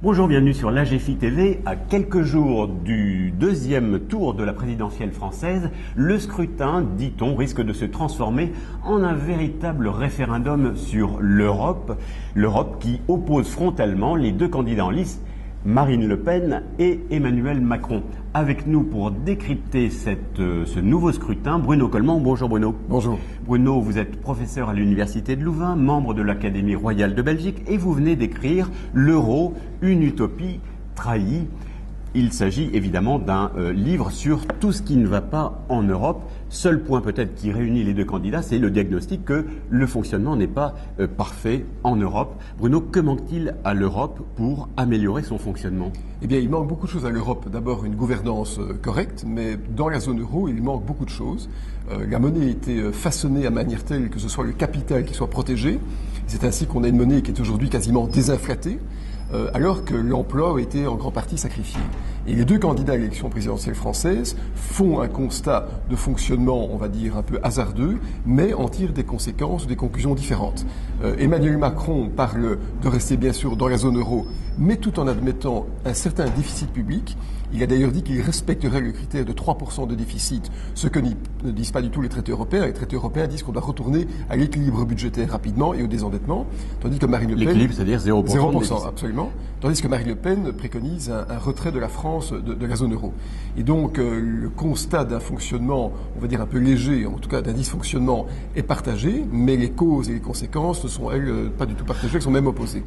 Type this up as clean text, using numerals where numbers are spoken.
Bonjour, bienvenue sur l'AGFI TV. À quelques jours du deuxième tour de la présidentielle française, le scrutin, dit-on, risque de se transformer en un véritable référendum sur l'Europe. L'Europe qui oppose frontalement les deux candidats en lice, Marine Le Pen et Emmanuel Macron. Avec nous pour décrypter ce nouveau scrutin, Bruno Coleman. Bonjour Bruno. Bonjour. Bruno, vous êtes professeur à l'Université de Louvain, membre de l'Académie royale de Belgique et vous venez d'écrire L'euro, une utopie trahie. Il s'agit évidemment d'un livre sur tout ce qui ne va pas en Europe. Seul point peut-être qui réunit les deux candidats, c'est le diagnostic que le fonctionnement n'est pas parfait en Europe. Bruno, que manque-t-il à l'Europe pour améliorer son fonctionnement ? Eh bien, il manque beaucoup de choses à l'Europe. D'abord, une gouvernance correcte, mais dans la zone euro, il manque beaucoup de choses. La monnaie a été façonnée à manière telle que ce soit le capital qui soit protégé. C'est ainsi qu'on a une monnaie qui est aujourd'hui quasiment désinflatée, alors que l'emploi a été en grande partie sacrifié. Et les deux candidats à l'élection présidentielle française font un constat de fonctionnement, on va dire, un peu hasardeux, mais en tirent des conséquences, des conclusions différentes. Emmanuel Macron parle de rester bien sûr dans la zone euro, mais tout en admettant un certain déficit public. Il a d'ailleurs dit qu'il respecterait le critère de 3% de déficit, ce que ne disent pas du tout les traités européens. Les traités européens disent qu'on doit retourner à l'équilibre budgétaire rapidement et au désendettement, tandis que Marine Le Pen... L'équilibre, c'est-à-dire 0%. 0%, absolument. Tandis que Marine Le Pen préconise un retrait de la France de la zone euro. Et donc, le constat d'un fonctionnement, on va dire un peu léger, en tout cas d'un dysfonctionnement, est partagé, mais les causes et les conséquences ne sont, elles, pas du tout partagées, elles sont même opposées.